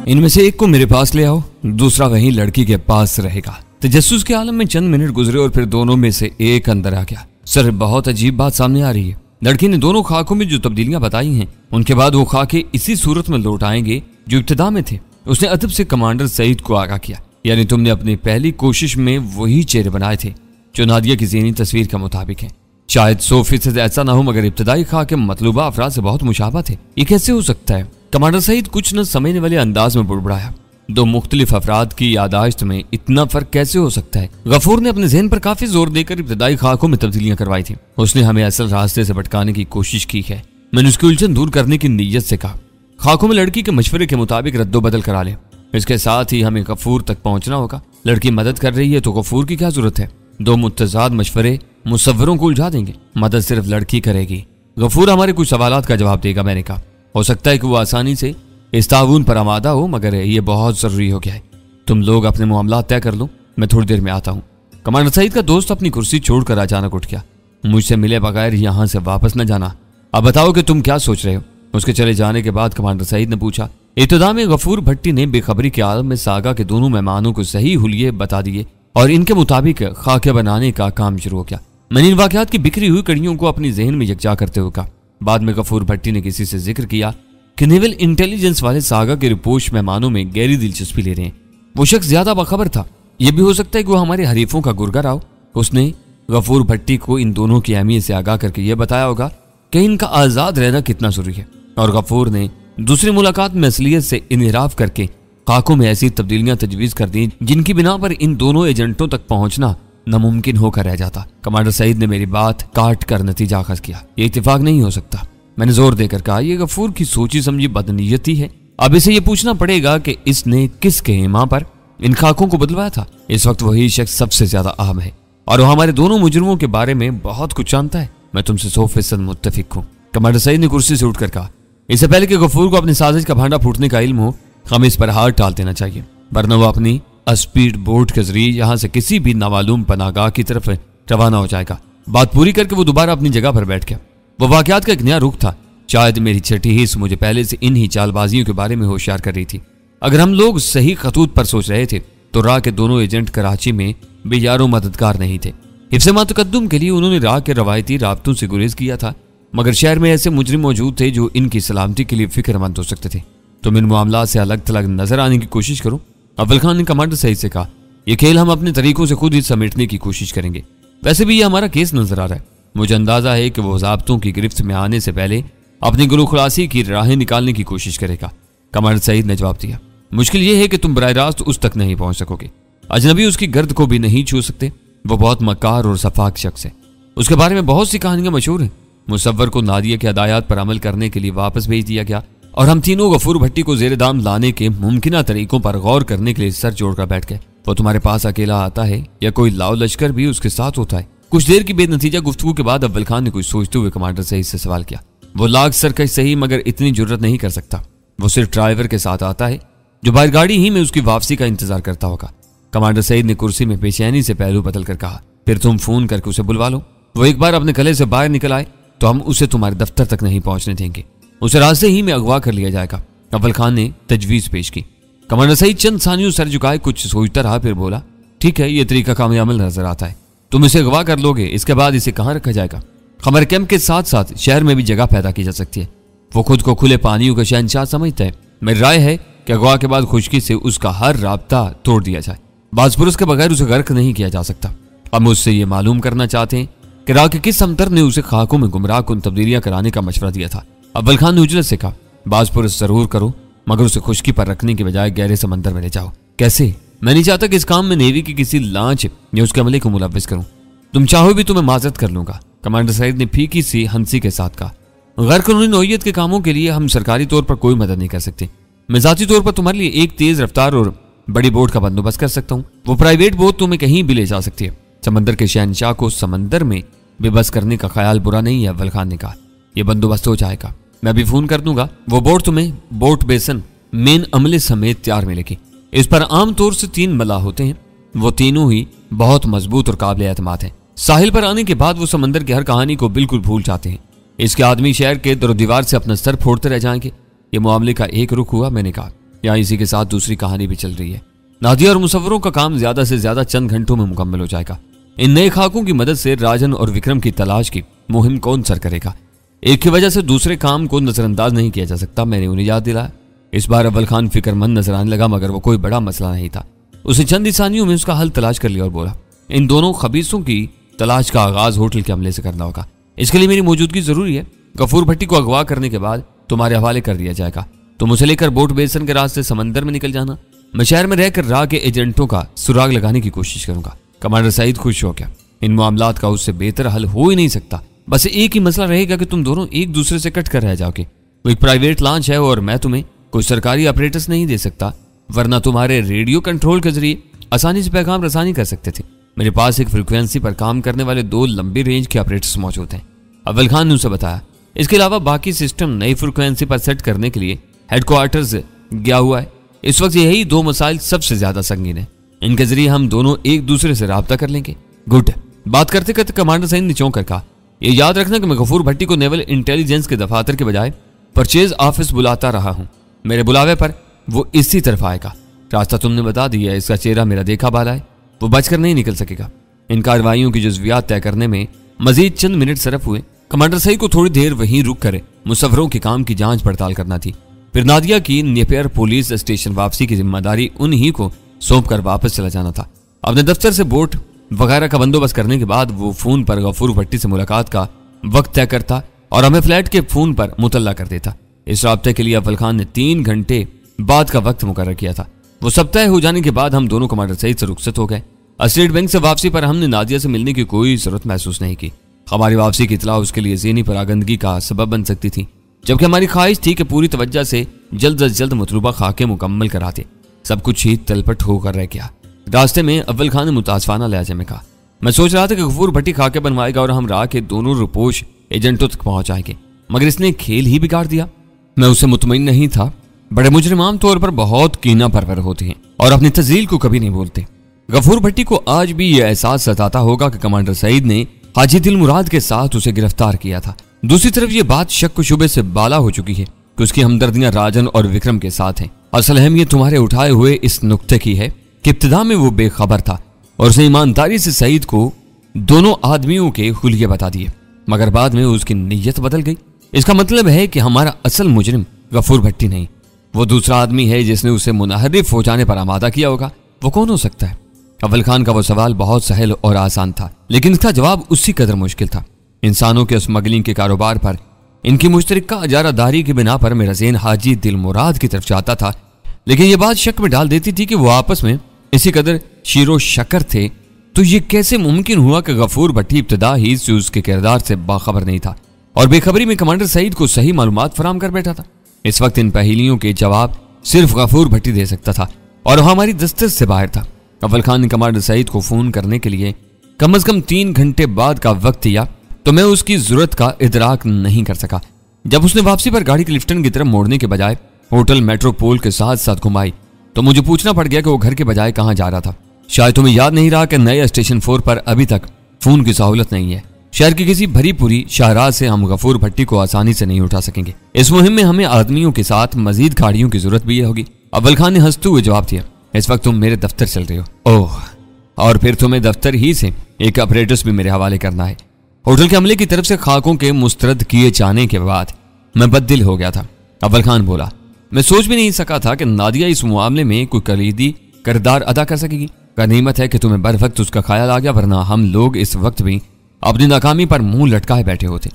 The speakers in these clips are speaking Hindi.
इनमें से एक को मेरे पास ले आओ, दूसरा वहीं लड़की के पास रहेगा। तजस्सुस के आलम में चंद मिनट गुजरे और फिर दोनों में से एक अंदर आ गया। सर, बहुत अजीब बात सामने आ रही है। लड़की ने दोनों खाकों में जो तब्दीलियां बताई हैं, उनके बाद वो खाके इसी सूरत में लौट आएंगे जो इब्तिदा में थे। उसने अदब से कमांडर सईद को आगाह किया, यानी तुमने अपनी पहली कोशिश में वही चेहरे बनाए थे जो नादिया की ज़हनी तस्वीर के मुताबिक है। शायद 100% ऐसा ना हो, मगर इब्तिदाई खाके मतलूबा अफराद से बहुत मुशाबा थे। ये कैसे हो सकता है? कमांडर सईद कुछ न समझने वाले अंदाज में बुड़बुड़ाया। दो मुख्तलिफ अफराद की यादाश्त में इतना फर्क कैसे हो सकता है? गफूर ने अपने जहन पर काफी जोर देकर इब्तिदाई खाकों में तब्दीलियां करवाई थी। उसने हमें असल रास्ते से भटकाने की कोशिश की है। मैंने उसकी उलझन दूर करने की नीयत से कहा, खाकों में लड़की के मशवरे के मुताबिक रद्दोबदल करा ले। इसके साथ ही हमें गफूर तक पहुंचना होगा। लड़की मदद कर रही है तो गफूर की क्या जरूरत है? दो मुतजाद मशवरे मुसव्वरों को उलझा देंगे। मदद सिर्फ लड़की करेगी। गफूर हमारे कुछ सवालात का जवाब देगा। मैंने कहा, हो सकता है कि वो आसानी से इस ताउन पर आमादा हो, मगर ये बहुत जरूरी हो गया है। तुम लोग अपने मामला तय कर लो, मैं थोड़ी देर में आता हूँ। कमांडर सईद का दोस्त अपनी कुर्सी छोड़कर अचानक उठ गया। मुझसे मिले बगैर यहाँ से वापस न जाना। अब बताओ कि तुम क्या सोच रहे हो? उसके चले जाने के बाद कमांडर सईद ने पूछा। इब्तिदा में गफूर भट्टी ने बेखबरी के आलम में सागा के दोनों मेहमानों को सही हुलिये बता दिए और इनके मुताबिक खाके बनाने का काम शुरू हो गया। मैंने इन वाकयात की बिखरी हुई कड़ियों को अपनी जहन में यकजा करते हुए कहा। बाद में गफूर भट्टी ने किसी से जिक्र किया कि नेवल इंटेलिजेंस वाले सागा के रिपोर्ट मेहमानों में गहरी दिलचस्पी ले रहे हैं। वो शख्स ज्यादा बाखबर था। यह भी हो सकता है कि वो हमारे हरीफों का गुर्गा हो। उसने गफूर भट्टी को इन दोनों की अहमियत से आगाह करके यह बताया होगा कि इनका आजाद रहना कितना जरूरी है। और गफूर ने दूसरी मुलाकात में असलियत से इनहिराफ करके खाकों में ऐसी तब्दीलियां तजवीज कर दी जिनकी बिना पर इन दोनों एजेंटों तक पहुंचना नामुमकिन होकर रह जाता। कमांडर सईद ने मेरी बात काट कर नतीजा अखज़ किया। ये इत्तेफाक नहीं हो सकता। मैंने जोर देकर कहा, यह गफूर की सोची समझी बदनीयती है। अब इसे यह पूछना पड़ेगा कि इसने किसके हिमा पर इन खाकों को बदलवाया था। इस वक्त वही शख्स सबसे ज्यादा अहम है और वो हमारे दोनों मुजरिमों के बारे में बहुत कुछ जानता है। मैं तुमसे 100% मुत्तफिक हूँ। कमांडर सईद ने कुर्सी से उठकर कहा, इससे पहले कि गफूर को अपनी साजिश का भांडा फूटने का इल्म हो, हमें इस पर हाथ टाल देना चाहिए, वरना वो अपनी स्पीड बोट के जरिए यहाँ से किसी भी नामालूम पनागाह की तरफ रवाना हो जाएगा। बात पूरी करके वो दोबारा अपनी जगह पर बैठ गया। वो वाकयात का एक नया रुख था। शायद मेरी छठी हिस्स मुझे पहले से इन्हीं चालबाजियों के बारे में होशियार कर रही थी। अगर हम लोग सही खतूत पर सोच रहे थे तो राह के दोनों एजेंट कराची में बेयारों मददगार नहीं थे। हिफ्ज़ मातकद्दुम के लिए उन्होंने राह के रवायती राब्तों से गुरेज किया था, मगर शहर में ऐसे मुजरिम मौजूद थे जो इनकी सलामती के लिए फिक्रमंद हो सकते थे। तुम इन मामला से अलग थलग नजर आने की कोशिश करो। अव्वल खान ने कमांडर सईद से कहा, यह खेल हम अपने तरीकों से खुद ही समेटने की कोशिश करेंगे। वैसे भी ये हमारा केस नजर आ रहा है। मुझे अंदाजा है कि वो ज़ाब्तों की गिरफ्त में आने से पहले अपनी गुरु खलासी की राहें निकालने की कोशिश करेगा। कमांडर सईद ने जवाब दिया, मुश्किल यह है कि तुम बराह रास्त उस तक नहीं पहुंच सकोगे। अजनबी उसकी गर्द को भी नहीं छू सकते। वो बहुत मक्कार और सफाक शख्स है। उसके बारे में बहुत सी कहानियां मशहूर हैं। मुसव्वर को नादिया के हदायत पर अमल करने के लिए वापस भेज दिया गया और हम तीनों गफूर भट्टी को जेर दाम लाने के मुमकिन तरीकों पर गौर करने के लिए सर जोड़कर बैठ गए। वो तुम्हारे पास अकेला आता है या कोई लाओ लश्कर भी उसके साथ होता है? कुछ देर की बेनतीजा गुफ्तगू के बाद अव्वल खान ने कुछ सोचते हुए कमांडर सईद से सवाल किया। वो लाख सरकश सही, मगर इतनी जुर्रत नहीं कर सकता। वो सिर्फ ड्राइवर के साथ आता है जो बाहर गाड़ी ही में उसकी वापसी का इंतजार करता होगा। कमांडर सईद ने कुर्सी में बेचैनी से पहलू बदल कर कहा, फिर तुम फोन करके उसे बुलवा लो। वो एक बार अपने कले से बाहर निकल आए तो हम उसे तुम्हारे दफ्तर तक नहीं पहुंचने देंगे। उसे रास्ते ही में अगवा कर लिया जाएगा। अव्वल खान ने तजवीज पेश की। कमांडर सईद चंद सानियों सर झुकाए कुछ सोचता रहा, फिर बोला, ठीक है, ये तरीका कामयाब नजर आता है। तुम इसे अगवा कर लोगे, इसके बाद इसे कहाँ रखा जाएगा? खबर कैंप के साथ साथ शहर में भी जगह पैदा की जा सकती है। वो खुद को खुले पानियों का शहंशाह समझता है। मेरी राय है कि अगवा के बाद खुशकी से उसका हर राब्ता तोड़ दिया जाए। बाजपुरुष के बगैर उसे गर्क नहीं किया जा सकता। हम उससे ये मालूम करना चाहते हैं कि राह के किस समतर ने उसे खाकों में गुमराह कुन तब्दीलियां कराने का मशवरा दिया था। अव्वल खान ने उजलत से कहा, बाजपुरुष जरूर करो, मगर उसे खुशकी पर रखने के बजाय गहरे समंदर में ले जाओ। कैसे? मैं नहीं चाहता कि इस काम में नेवी की किसी लांच या उसके अमले को मुलव्विस करूं। तुम चाहो भी तो मैं माजरत कर लूंगा। कमांडर सईद ने फीकी सी हंसी के साथ कहा, गैर कानूनी नौइयत के कामों के लिए हम सरकारी तौर पर कोई मदद नहीं कर सकते। मैं जाती तौर पर तुम्हारे लिए एक तेज रफ्तार और बड़ी बोट का बंदोबस्त कर सकता हूँ। वो प्राइवेट बोट तुम्हें कहीं भी ले जा सकती है। समंदर के शहनशाह को समंदर में बेबस करने का ख्याल बुरा नहीं है। अव्वल खान ने कहा, यह बंदोबस्त हो जाएगा। मैं भी फोन कर दूंगा। वो बोट तुम्हें बोट बेसन मेन अमले समेत तैयार मिलेगी। इस पर आमतौर से 3 मल्लाह होते हैं। वो तीनों ही बहुत मजबूत और काबिल एतमाद हैं। साहिल पर आने के बाद वो समंदर की हर कहानी को बिल्कुल भूल जाते हैं। इसके आदमी शहर के दरो दीवार से अपना सर फोड़ते रह जाएंगे। ये मामले का एक रुख हुआ। मैंने कहा, यहाँ इसी के साथ दूसरी कहानी भी चल रही है। नादिया और मुसव्वरों का काम ज्यादा से ज्यादा चंद घंटों में मुकम्मल हो जाएगा। इन नए खाकों की मदद से राजन और विक्रम की तलाश की मुहिम कौन सर करेगा? एक की वजह से दूसरे काम को नजरअंदाज नहीं किया जा सकता, मैंने उन्हें याद दिलाया। इस बार अव्वल खान फिक्रमंद नजर आने लगा, मगर वो कोई बड़ा मसला नहीं था। उसे चंद इंसानियों में उसका हल तलाश कर लिया और बोला, इन दोनों खबीसों की तलाश का आगाज होटल के हमले से करना होगा। इसके लिए मेरी मौजूदगी जरूरी है। गफूर भट्टी को अगवा करने के बाद तुम्हारे हवाले कर दिया जाएगा। तुम उसे लेकर बोट बेसन के रास्ते समंदर में निकल जाना। मैं शहर में रहकर राह के एजेंटों का सुराग लगाने की कोशिश करूंगा। कमांडर सईद खुश हो गया। इन मामलात का उससे बेहतर हल हो ही नहीं सकता। बस एक ही मसला रहेगा कि तुम दोनों एक दूसरे से कट कर रह जाओगे। वो एक प्राइवेट लॉन्च है और मैं तुम्हें कोई सरकारी ऑपरेटर्स नहीं दे सकता, वरना तुम्हारे रेडियो कंट्रोल के जरिए आसानी से पैगाम रसानी कर सकते थे। मेरे पास एक फ्रीक्वेंसी पर काम करने वाले 2 लंबी रेंज के ऑपरेटर्स मौजूद हैं। अव्वल खान ने उसे बताया। इसके अलावा बाकी सिस्टम नई फ्रीक्वेंसी पर सेट करने के लिए हेडक्वार्टर्स गया हुआ है। इस वक्त यही 2 मसाइल सबसे ज्यादा संगीन है। इनके जरिए हम दोनों एक दूसरे से राब्ता कर लेंगे। गुड। बात करते करते कमांडर सईद ने चौंक कर कहा, ये याद रखना कि मैं गफूर भट्टी को नेवल इंटेलिजेंस के दफातर के बजाय परचेज ऑफिस बुलाता रहा हूं। मेरे बुलावे पर वो इसी तरफ आएगा। रास्ता तुमने बता दिया है, इसका चेहरा मेरा देखा बाला है, वो बचकर नहीं निकल सकेगा। इन कार्रवाइयों की जुज़वियात तय करने में मजीद चंद मिनट सरफ हुए। कमांडर सईद को थोड़ी देर वहीं रुक कर मुसव्वरों के काम की जांच पड़ताल करना थी। फिर नादिया की नेपियर पुलिस स्टेशन वापसी की जिम्मेदारी उन्हीं को सौंप कर वापस चला जाना था। अपने दफ्तर से बोट वगैरह का बंदोबस्त करने के बाद वो फोन पर गफूर भट्टी से मुलाकात का वक्त तय करता और हमें फ्लैट के फोन पर मुतल्ला कर देता। इस राब्ते के लिए अव्वल खान ने 3 घंटे बाद का वक्त मुकर्रर किया था। वो सब तय हो जाने के बाद हम दोनों कमांडर सईद से रुखसत हो गए। स्टेट बैंक से वापसी पर हमने नादिया से मिलने की कोई जरूरत महसूस नहीं की। हमारी वापसी की इतला उसके लिए ज़हनी परागंदगी का सबब बन सकती थी, जबकि हमारी ख्वाहिश थी कि पूरी तवज्जो से जल्द अज जल्द मतलूबा खाके मुकम्मल कराते। सब कुछ ही तलपट होकर रह गया। रास्ते में अव्वल खान ने मुतासफाना लहजे में कहा, मैं सोच रहा था कि गफूर भट्टी खाके बनवाएगा और हम राह के दोनों रुपोश एजेंटों तक पहुंच जाएंगे, मगर इसने खेल ही बिगाड़ दिया। मैं उससे मुतमईन नहीं था। बड़े मुजरिम आम तौर पर बहुत कीना परवर होते हैं और अपनी तज़ील को कभी नहीं बोलते। गफूर भट्टी को आज भी यह एहसास सताता होगा कि कमांडर सईद ने हाजी दिल मुराद के साथ उसे गिरफ्तार किया था। दूसरी तरफ ये बात शक शुबे से बाला हो चुकी है कि उसकी हमदर्दियां राजन और विक्रम के साथ हैं। असल अहमियत तुम्हारे उठाए हुए इस नुक्ते की है कि इब्तिदा में वो बेखबर था और उसने ईमानदारी से सईद को दोनों आदमियों के हुलिये बता दिए, मगर बाद में उसकी नीयत बदल गई। इसका मतलब है कि हमारा असल मुजरिम गफूर भट्टी नहीं, वो दूसरा आदमी है जिसने उसे मुनहरिफ हो जाने पर आमादा किया होगा। वो कौन हो सकता है? अव्वल खान का वो सवाल बहुत सहल और आसान था, लेकिन इसका जवाब उसी कदर मुश्किल था। इंसानों के स्मगलिंग के कारोबार पर इनकी मुश्तरका इजारादारी की बिना पर मेरा ज़हन हाजी दिल मुराद की तरफ जाता था, लेकिन यह बात शक में डाल देती थी कि वो आपस में इसी कदर शीरो शक्कर थे। तो ये कैसे मुमकिन हुआ कि गफूर भट्टी इब्तिदा ही से उसके किरदार से बाखबर नहीं था और बेखबरी में कमांडर सईद को सही मालूमात फराम कर बैठा था? इस वक्त इन पहेलियों के जवाब सिर्फ गफूर भट्टी दे सकता था और हमारी दस्तरस से बाहर था। अव्वल खान ने कमांडर सईद को फोन करने के लिए कम से कम 3 घंटे बाद का वक्त दिया, तो मैं उसकी जरूरत का इदराक नहीं कर सका। जब उसने वापसी पर गाड़ी क्लिफ्टन की तरफ मोड़ने के बजाय होटल मेट्रोपोल के साथ साथ घुमाई, तो मुझे पूछना पड़ गया कि वो घर के बजाय कहाँ जा रहा था। शायद तुम्हें याद नहीं रहा कि नए स्टेशन 4 पर अभी तक फोन की सहूलत नहीं है। शहर की किसी भरी पूरी शाहराह से हम गफूर भट्टी को आसानी से नहीं उठा सकेंगे। इस मुहिम में हमें आदमियों के साथ मजीद गाड़ियों की जरूरत भी होगी। अव्वल खान ने हंसते हुए जवाब दिया, इस वक्त तुम मेरे दफ्तर चल रहे हो। ओह, और फिर तुम्हें दफ्तर ही से एक ऑपरेटर्स भी मेरे हवाले करना है। होटल के अमले की तरफ से खाकों के मुस्तरद किए जाने के बाद मैं बददिल हो गया था। अव्वल खान बोला, मैं सोच भी नहीं सका था कि नादिया इस मामले में कोई कलीदी किरदार अदा कर सकेगी। गनीमत है कि तुम्हें बर वक्त उसका ख्याल आ गया, वरना हम लोग इस वक्त भी अपनी नाकामी पर मुंह लटकाए बैठे होते।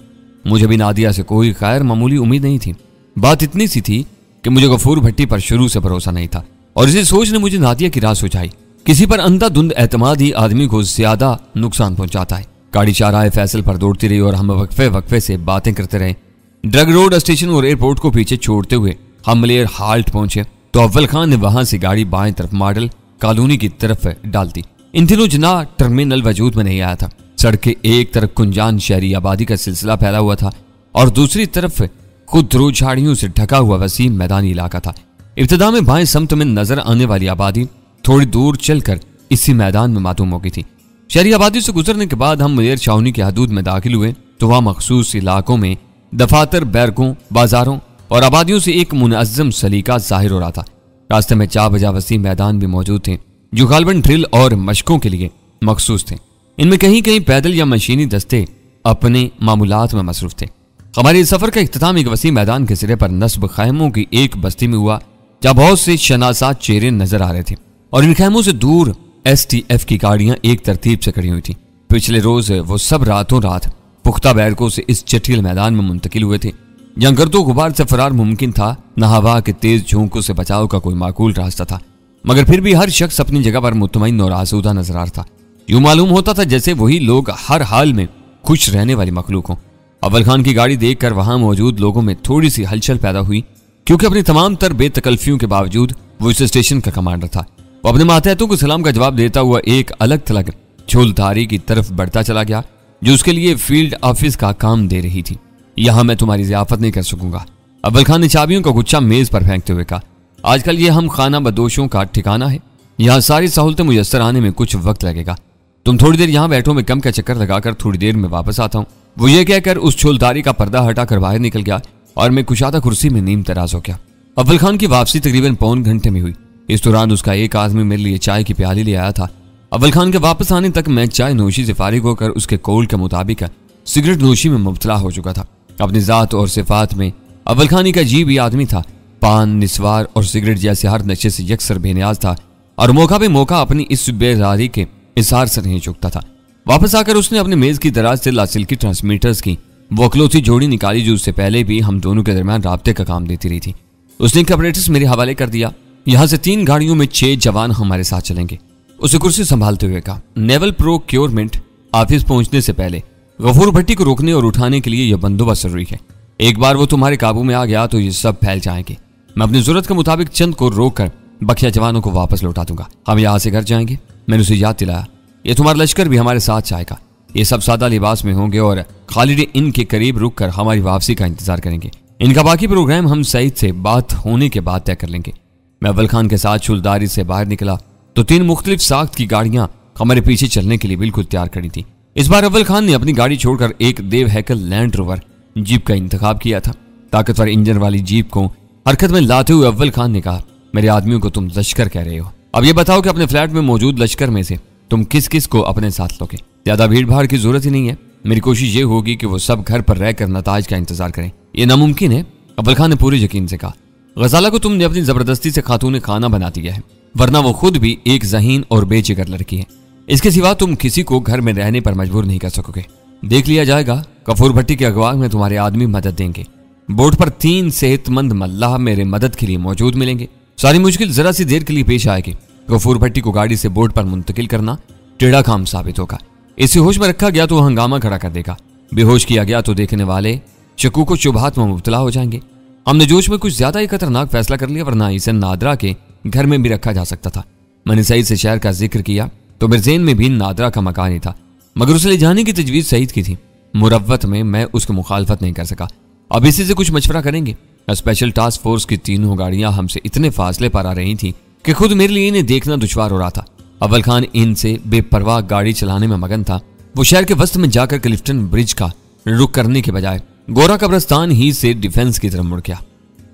मुझे भी नादिया से कोई खैर मामूली उम्मीद नहीं थी। बात इतनी सी थी कि मुझे गफूर भट्टी पर शुरू से भरोसा नहीं था और इसी सोच ने मुझे नादिया की राह सुझाई। किसी पर अंधाधुंध एतमाद ही आदमी को ज्यादा नुकसान पहुंचाता है। गाड़ी शाहराह फैसल पर दौड़ती रही और हम वक्फे वक्फे से बातें करते रहे। ड्रग रोड स्टेशन और एयरपोर्ट को पीछे छोड़ते हुए हम मलेर हाल्ट पहुंचे तो अव्वल खान ने वहां से गाड़ी बाएं तरफ मॉडल कॉलोनी की तरफ डाल दी। इन दिनों जना टर्मिनल वजूद में नहीं आया था। सड़क के एक तरफ कुंजान शहरी आबादी का सिलसिला फैला हुआ था और दूसरी तरफ खुदरू झाड़ियों से ढका हुआ वसीम मैदानी इलाका था। इब्तिदा में बाएं समत में नजर आने वाली आबादी थोड़ी दूर चलकर इसी मैदान में मातूम हो गई थी। शहरी आबादी से गुजरने के बाद हम मलेर छावनी की हदूद में दाखिल हुए तो वहां मखसूस इलाकों में दफातर, बैरकों, बाजारों और आबादियों से एक मुनअज्जम सलीका जाहिर हो रहा था। रास्ते में 4 बजा वसी मैदान भी मौजूद थे जो गालबन ड्रिल और मशकों के लिए मखसूस थे। इनमें कहीं कहीं पैदल या मशीनी दस्ते अपने मामूलात में मसरूफ थे। हमारे सफर का इख्तिताम एक वसी मैदान के सिरे पर नस्ब खैमों की एक बस्ती में हुआ जहां बहुत से शनासाज चेहरे नजर आ रहे थे और इन खैमों से दूर STF की गाड़ियां एक तरतीब से खड़ी हुई थी। पिछले रोज वो सब रातों रात पुख्ता बैरकों से इस जटिल मैदान में मुंतकिल हुए थे जहां गर्दो गुबार से फरार मुमकिन था, न हवा के तेज झोंकों से बचाव का कोई माकूल रास्ता था। मगर फिर भी हर शख्स अपनी जगह पर मुतमईन और आसूदा नजर आ रहा था। यूं मालूम होता था जैसे वही लोग हर हाल में खुश रहने वाली मखलूक हों। अव्वल खान की गाड़ी देखकर वहां मौजूद लोगों में थोड़ी सी हलचल पैदा हुई, क्योंकि अपनी तमाम तर बेतकल्फियों के बावजूद वो इस स्टेशन का कमांडर था। वो अपने मातहतों को सलाम का जवाब देता हुआ एक अलग थलग झोलधारी की तरफ बढ़ता चला गया जो उसके लिए फील्ड ऑफिस का काम दे रही थी। यहां मैं तुम्हारी जियाफत नहीं कर सकूंगा, अव्वल खान ने चाबियों का गुच्छा मेज पर फेंकते हुए कहा। आजकल ये हम खाना बदोशों का ठिकाना है, यहाँ सारी सहूलतें मुयस्सर आने में कुछ वक्त लगेगा। तुम थोड़ी देर यहाँ बैठो, मैं कम का चक्कर लगाकर थोड़ी देर में वापस आता हूँ। वो ये कहकर उस झोलधारी का पर्दा हटाकर बाहर निकल गया और मैं कुशादा कुर्सी में नीम तराज हो गया। अव्वल खान की वापसी तकरीबन पौन घंटे में हुई। इस दौरान उसका एक आदमी मेरे लिए चाय की प्याली ले आया था। अव्वल खान के वापस आने तक मैं चाय नोशी से फारिग होकर उसके कौल के मुताबिक सिगरेट नोशी में मुब्तला हो चुका था। अपनी जात और सिफात में अव्वल खानी का अजीब ही आदमी था। पान, निस्वार और सिगरेट जैसे हर नशे से यकसर बेनियाज था और मौका पे मौका अपनी इस बेजारी के इशार से नहीं चुकता था। वापस आकर उसने अपने मेज की दराज से लासिल्की ट्रांसमीटर्स की वो अकलौती जोड़ी निकाली जो उससे पहले भी हम दोनों के दरमियान राब्ते का काम देती रही थी। उसने एक ऑपरेटर्स मेरे हवाले कर दिया। यहाँ से 3 गाड़ियों में 6 जवान हमारे साथ चलेंगे। उसे कुर्सी संभालते हुए कहा, नेवल प्रोक्योरमेंट ऑफिस पहुंचने से पहले गफूर भट्टी को रोकने और उठाने के लिए यह बंदोबस्त जरूरी है। एक बार वो तुम्हारे काबू में आ गया तो ये सब फैल जाएंगे। मैं अपनी जरूरत के मुताबिक चंद को रोक कर बखिया जवानों को वापस लौटा दूंगा। हम यहाँ से घर जाएंगे। मैंने उसे याद दिलाया, ये तुम्हारा लश्कर भी हमारे साथ जाएगा। ये सब सादा लिबास में होंगे और खालिद इन के करीब रुक कर हमारी वापसी का इंतजार करेंगे। इनका बाकी प्रोग्राम हम सईद से बात होने के बाद तय कर लेंगे। मैं अव्वल खान के साथ शुलदारी से बाहर निकला तो 3 मुख्तलिफ साख्त की गाड़ियां हमारे पीछे चलने के लिए बिल्कुल तैयार खड़ी थी। इस बार अव्वल खान ने अपनी गाड़ी छोड़कर एक देव हैकल लैंड रोवर जीप का इंतखाब किया था। ताकतवर इंजन वाली जीप को हरकत में लाते हुए अव्वल खान ने कहा, मेरे आदमियों को तुम लश्कर कह रहे हो। अब ये बताओ कि अपने फ्लैट में मौजूद लश्कर में से तुम किस किस को अपने साथ लोगे। ज्यादा भीड़ भाड़ की जरूरत ही नहीं है। मेरी कोशिश ये होगी कि वो सब घर पर रहकर नताज का इंतजार करें। ये नामुमकिन है, अव्वल खान ने पूरे यकीन से कहा। गजाला को तुमने अपनी जबरदस्ती से खातून खाना बना दिया है, वरना वो खुद भी एक ज़हीन और बेजिगर लड़की है। इसके सिवा तुम किसी को घर में रहने पर मजबूर नहीं कर सकोगे। देख लिया जाएगा। गफूर भट्टी के अगवा में तुम्हारे आदमी मदद देंगे। बोर्ड पर 3 सेहतमंद मल्लाह मेरे मदद के लिए मौजूद मिलेंगे। सारी मुश्किल जरा सी देर के लिए पेश आएगी। गफूर भट्टी को गाड़ी से बोर्ड पर मुंतकिल करना टेढ़ा काम साबित होगा। इसे होश में रखा गया तो वह हंगामा खड़ा कर देगा। बेहोश किया गया तो देखने वाले शकूक को शुबहात में मुब्तला हो जाएंगे। हमने जोश में कुछ ज्यादा ही खतरनाक फैसला कर लिया, वरना इसे नादरा के घर में भी रखा जा सकता था। मैंने सईद से शहर का जिक्र किया तो मेरे ज़हन में भी नादरा का मकान ही था, मगर उसे ले जाने की तजवीज़ सईद की थी। मुरव्वत में मैं उसकी मुखालफत नहीं कर सका। अब इसी से कुछ मशवरा करेंगे। स्पेशल टास्क फोर्स की 3 गाड़ियां हमसे इतने फासले पर आ रही थी कि खुद मेरे लिए इन्हें देखना दुश्वार हो रहा था। अव्वल खान इनसे बेपरवाह गाड़ी चलाने में मगन था। वो शहर के वस्त में जाकर क्लिफ्टन ब्रिज का रुख करने के बजाय गोरा कब्रस्तान ही से डिफेंस की तरफ मुड़ गया।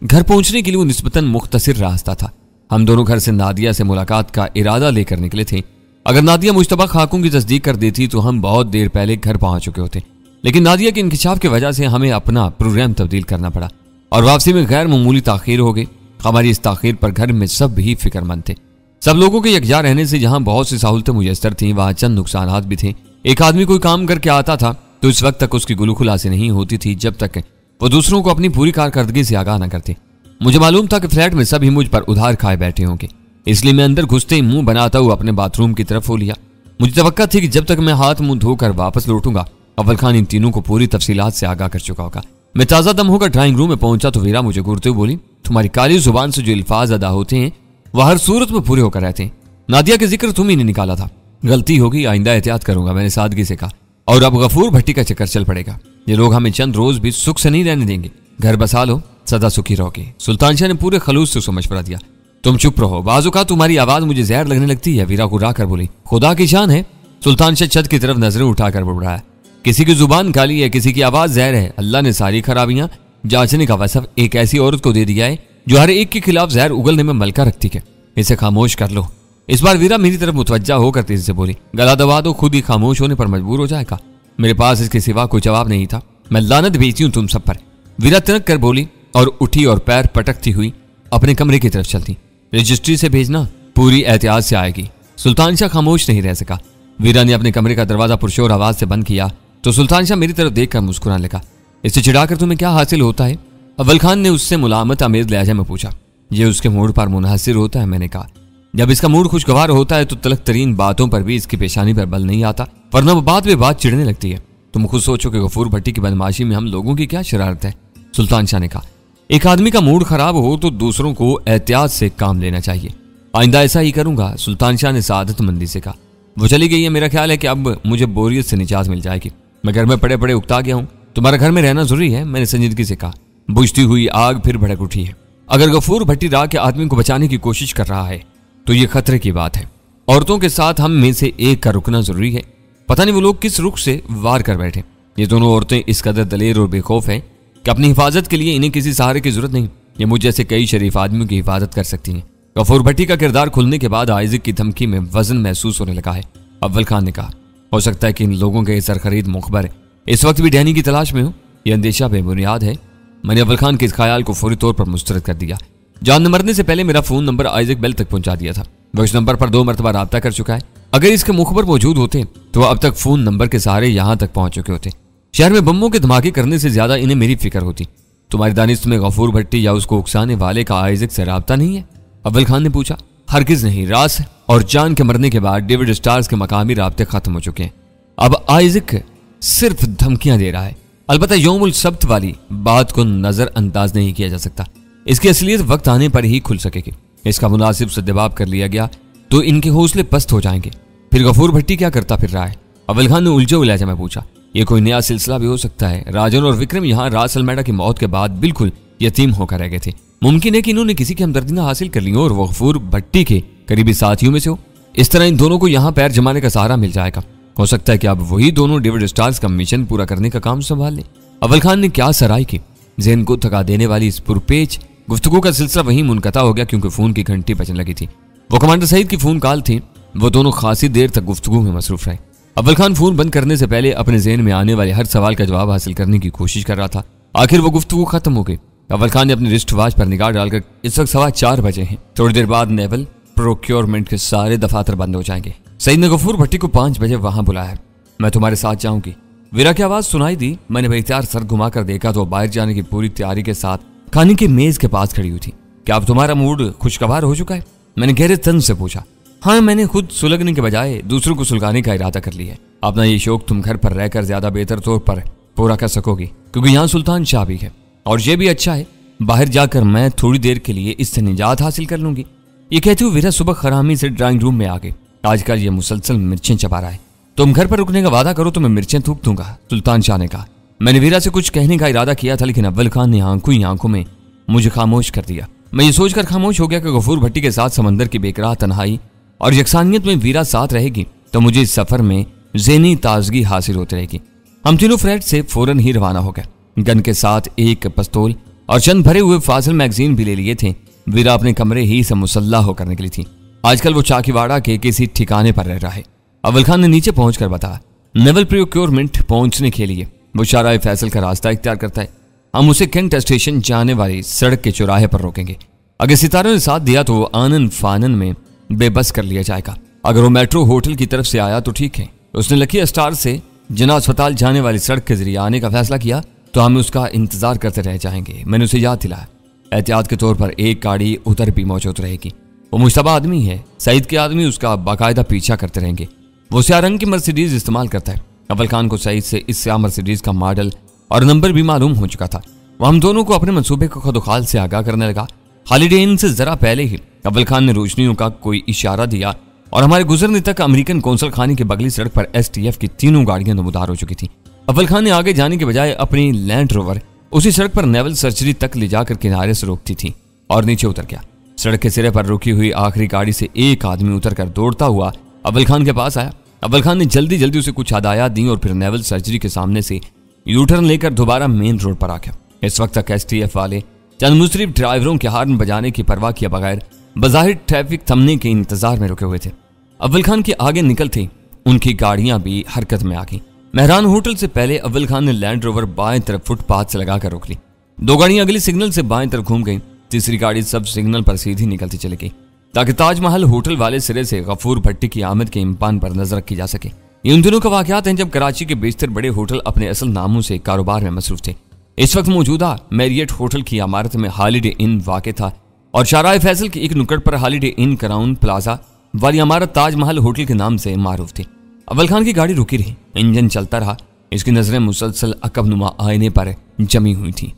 घर पहुंचने के लिए वो निस्बतन मुख्तसर रास्ता था। हम दोनों घर से नादिया से मुलाकात का इरादा लेकर निकले थे। अगर नादिया मुश्तबा खाकों की तस्दीक कर देती तो हम बहुत देर पहले घर पहुंच चुके होते, लेकिन नादिया के इंकिशाफ की वजह से हमें अपना प्रोग्राम तब्दील करना पड़ा और वापसी में गैर मामूली ताखीर हो गई। हमारी इस ताखीर पर घर में सब ही फिक्रमंद थे। सब लोगों के यकजा रहने से जहां बहुत सी सहूलतें मुयस्सर थीं, वहां चंद नुकसानात भी थे। एक आदमी कोई काम करके आता था तो इस वक्त तक उसकी गुलू खुलासी नहीं होती थी जब तक वो दूसरों को अपनी पूरी कारकर्दगी से आगाह न करते। मुझे मालूम था कि फ्लैट में सभी मुझ पर उधार खाए बैठे होंगे, इसलिए मैं अंदर घुसते ही मुंह बनाता हुआ अपने बाथरूम की तरफ हो लिया। मुझे तवक्का थी कि जब तक मैं हाथ मुंह धोकर वापस लौटूंगा अव्वल खान इन तीनों को पूरी तफसीलात से आगाह कर चुका होगा। मैं ताज़ा दम होकर ड्राइंग रूम में पहुंचा तो वीरा मुझे घूरते हुए बोली, तुम्हारी काली जुबान से जो अल्फाज अदा होते हैं वह हर सूरत में पूरे होकर रहते हैं। नादिया के जिक्र तुम ही ने निकाला था। गलती होगी, आइंदा एहतियात करूंगा, मैंने सादगी से कहा। और अब गफूर भट्टी का चक्कर चल पड़ेगा। ये लोग हमें चंद रोज भी सुख से नहीं रहने देंगे। घर बसा लो, सदा सुखी रहोगे। सुल्तान शाह ने पूरे खलूस से उसे मशवरा दिया। तुम चुप रहो, बाजू का तुम्हारी आवाज मुझे जहर लगने लगती है। वीरा को कर बोली, खुदा की शान है। सुल्तान शाह छत की तरफ नजरें उठाकर बुढ़ाया। किसी की जुबान काली है, किसी की आवाज जहर है। अल्लाह ने सारी खराबियां जांचने का वसफ एक ऐसी औरत को दे दिया है जो हर एक के खिलाफ जहर उगलने में मलका रखती है। इसे खामोश कर लो। इस बार वीरा मेरी तरफ मुतवज्जा होकर तेजी से बोली। गला दबा दो, खुद ही खामोश होने पर मजबूर हो जाएगा। मेरे पास इसके सिवा कोई जवाब नहीं था। मैं लानत भेजती हूँ तुम सब पर। वीरा तिनक कर बोली और उठी और पैर पटकती हुई अपने कमरे की तरफ चलती। रजिस्ट्री से भेजना, पूरी एहतियात से आएगी। सुल्तान शाह खामोश नहीं रह सका। वीरा ने अपने कमरे का दरवाजा पुरशोर आवाज से बंद किया तो सुल्तान शाह मेरी तरफ देखकर मुस्कुराने लगा। इससे चिढ़ाकर तुम्हें क्या हासिल होता है? अव्वल खान ने उससे मुलामत आमेज लहजा में पूछा। ये उसके मूड पर मुनहसिर होता है, मैंने कहा। जब इसका मूड खुशगवार होता है तो तलख तरीन बातों पर भी इसकी पेशानी पर बल नहीं आता, वरना वो बात में बात चिढ़ने लगती है। तुम खुद सोचो कि गफूर भट्टी की बदमाशी में हम लोगों की क्या शरारत है। सुल्तान शाह ने कहा, एक आदमी का मूड खराब हो तो दूसरों को एहतियात से काम लेना चाहिए। आइंदा ऐसा ही करूंगा, सुल्तान शाह ने सादतमंदी से कहा। वो चली गई है। मेरा ख्याल है कि अब मुझे बोरियत से निजात मिल जाएगी। मैं घर में पड़े पड़े उकता गया हूँ। तुम्हारा घर में रहना जरूरी है, मैंने संजीदगी से कहा। बुझती हुई आग फिर भड़क उठी है। अगर गफूर भट्टी राह के आदमी को बचाने की कोशिश कर रहा है तो ये खतरे की बात है। औरतों के साथ हम में से एक का रुकना जरूरी है। पता नहीं वो लोग किस रुख से वार कर बैठे। ये दोनों औरतें इस कदर दलेर और बेखौफ हैं कि अपनी हिफाजत के लिए इन्हें किसी सहारे की जरूरत नहीं। ये मुझ जैसे कई शरीफ आदमियों की हिफाजत कर सकती हैं। गफूर भट्टी का किरदार खुलने के बाद आइज़िक की धमकी में वजन महसूस होने लगा है। अव्वल खान ने कहा, हो सकता है कि इन लोगों के सरखरीद मुखबर इस वक्त भी डैनी की तलाश में हो। यह अंदेशा बेबुनियाद है। मैंने अव्वल खान के इस ख्याल को फौरी तौर पर मुस्तरद कर दिया। जान न मरने से पहले मेरा फोन नंबर आइज़िक बेल तक पहुंचा दिया था। वो इस नंबर पर 2 मरतबा राब्ता कर चुका है। अगर इसके मुखबर मौजूद होते तो अब तक फोन नंबर के सहारे यहां तक पहुंच चुके होते। शहर में बम्बों के धमाके करने से ज्यादा इन्हें मेरी फिक्र होती। तुम्हारी दानिश में गफूर भट्टी या उसको उकसाने वाले का आइज़िक से राब्ता नहीं है? अव्वल खान ने पूछा। हरगिज नहीं। रास और जान के मरने के बाद डेविड स्टार्स के मकामी राब्ते खत्म हो चुके हैं। अब आइज़िक सिर्फ धमकियां दे रहा है। अलबत्ता यौमुल सब्त वाली बात को नजरअंदाज नहीं किया जा सकता। इसकी असलियत वक्त आने पर ही खुल सकेगी। इसका मुनासिब सद्जवाब कर लिया गया तो इनके हौसले पस्त हो जाएंगे। फिर गफूर भट्टी क्या करता फिर रहा है? अव्वल खान ने उलझे हुए लहजे में पूछा। यह कोई नया सिलसिला भी हो सकता है। राजन और विक्रम यहाँ रास अलमेडा की मौत के बाद बिल्कुल यतीम होकर रह गए थे। मुमकिन है कि इन्होंने किसी की हमदर्दी ना हासिल कर ली हो और वो गफूर भट्टी के करीबी साथियों में से हो। इस तरह इन दोनों को यहाँ पैर जमाने का सहारा मिल जाएगा। हो सकता है कि अब वही दोनों डेविड स्टार्स का मिशन पूरा करने का काम संभाल लें। अव्वल खान ने क्या सराय की। ज़हन को थका देने वाली इस पुरपेच गुफ्तगू का सिलसिला वहीं मुनक़ता हो गया क्योंकि फोन की घंटी बजने लगी थी। वो कमांडर सईद की फोन कॉल थी। वो दोनों खासी देर तक गुफ्तगू में मसरूफ रहे। अव्वल खान फोन बंद करने से पहले अपने ज़हन में आने वाले हर सवाल का जवाब हासिल करने की कोशिश कर रहा था। आखिर वो गुफ्तगू खत्म हो गई। अव्वल खान ने अपनी रिस्ट वॉच पर निगाह डालकर, इस वक्त 4:15 बजे हैं। थोड़ी देर बाद नेवल प्रोक्योरमेंट के सारे दफातर बंद हो जाएंगे। सईद ने गफूर भट्टी को 5 बजे वहां बुलाया। मैं तुम्हारे साथ जाऊंगी। वीरा की आवाज सुनाई दी। मैंने बेख्तियार सर घुमाकर देखा तो बाहर जाने की पूरी तैयारी के साथ खाने की मेज के पास खड़ी हुई थी। क्या अब तुम्हारा मूड खुशगवार हो चुका है? मैंने गहरे तन से पूछा। हाँ, मैंने खुद सुलगने के बजाय दूसरों को सुलगाने का इरादा कर लिया है। अपना ये शौक तुम घर पर रहकर ज्यादा बेहतर तौर पर पूरा कर सकोगी क्योंकि यहाँ सुल्तान शाह भी है और ये भी अच्छा है। बाहर जाकर मैं थोड़ी देर के लिए इससे निजात हासिल कर लूंगी। ये कहती हुई वीरा सुबह खरामी से ड्राइंग रूम में आ गई। आजकल ये मुसलसल मिर्चें चबा रहा है। तुम घर पर रुकने का वादा करो तो मैं मिर्चें थूक दूंगा, सुल्तान शाह ने कहा। मैंने वीरा से कुछ कहने का इरादा किया था लेकिन अव्वल खान ने आंखों ही आंखों में मुझे खामोश कर दिया। मैं ये सोचकर खामोश हो गया कि गफूर भट्टी के साथ समंदर की बेकरार तन्हाई और यकसानियत में वीरा साथ रहेगी तो मुझे इस सफर में ज़हनी ताजगी हासिल होती रहेगी। हम तीनों फ्लैट से फौरन ही रवाना हो गए। गन के साथ एक पिस्तौल और चंद भरे हुए फासिल मैगजीन भी ले लिए थे। वीरा अपने कमरे ही से मुसल्ला होकर निकली थी। आजकल वो चाकीवाड़ा के किसी ठिकाने पर रह रहा है। अव्वल खान ने नीचे पहुंचकर बताया। नेवल प्रोक्योरमेंट पहुंचने के लिए वो शाहराह फैसल का रास्ता इख्तियार करता है। हम उसे केंट स्टेशन जाने वाली सड़क के चौराहे पर रोकेंगे। अगर सितारों ने साथ दिया तो वो आनन फानन में बेबस कर लिया जाएगा। अगर वो मेट्रो होटल की तरफ से आया तो ठीक है। उसने लकी स्टार से जना अस्पताल जाने वाली सड़क के जरिए आने का फैसला किया तो हम उसका इंतजार करते रह जाएंगे। मैंने उसे याद दिलाया। एहतियात के तौर पर एक गाड़ी उधर भी मौजूद रहेगी। वो मुश्तबा आदमी है। सईद के आदमी उसका बाकायदा पीछा करते रहेंगे। वो स्याह रंग की मर्सिडीज इस्तेमाल करता है। अव्वल खान को सईद से इस स्याह मर्सिडीज का मॉडल और नंबर भी मालूम हो चुका था। वो हम दोनों को अपने मंसूबे को खुदखाल से आगाह करने लगा। हॉलीडे इन से जरा पहले ही अव्वल खान ने रोशनियों का कोई इशारा दिया और हमारे गुजरने तक अमेरिकन कौंसल खाने की बगली सड़क पर STF की 3 गाड़ियां नमूदार हो चुकी थी। अव्वल खान ने आगे जाने के बजाय अपनी लैंड रोवर उसी सड़क पर नेवल सर्जरी तक ले जाकर किनारे से रोकती थी और नीचे उतर गया। सड़क के सिरे पर रुकी हुई आखिरी गाड़ी से एक आदमी उतरकर दौड़ता हुआ अव्वल खान के पास आया। अव्वल खान ने जल्दी जल्दी उसे कुछ हदायत दी और फिर नेवल सर्जरी के सामने से यूटर्न लेकर दोबारा मेन रोड पर आ गया। इस वक्त तक STF वाले चंद मुसरिफ ड्राइवरों के हार्न बजाने की परवाह किए बगैर बज़ाहिर ट्रैफिक थमने के इंतजार में रुके हुए थे। अव्वल खान के आगे निकलते उनकी गाड़ियां भी हरकत में आ गईं। मेहरान होटल से पहले अव्वल खान ने लैंड रोवर बाएं तरफ फुटपाथ से लगाकर रोक ली। 2 गाड़ियां अगले सिग्नल से बाएं तरफ घूम गईं। तीसरी गाड़ी सब सिग्नल पर सीधी निकलती चली गई ताकि ताजमहल होटल वाले सिरे से गफूर भट्टी की आमद के इम्कान पर नजर रखी जा सके। ये उन दिनों का वाकयात हैं जब कराची के बेशतर बड़े होटल अपने असल नामों से कारोबार में मसरूफ थे। इस वक्त मौजूदा मैरियट होटल की इमारत में हॉलिडे इन वाक़ था और शाहराह फैसल की एक नुक्कड़ पर हॉलिडे इन क्राउन प्लाजा वाली इमारत ताजमहल होटल के नाम से मारूफ थी। अव्वल खान की गाड़ी रुकी रही, इंजन चलता रहा। इसकी नजरें मुसलसल अकब नुमा आईने पर जमी हुई थी।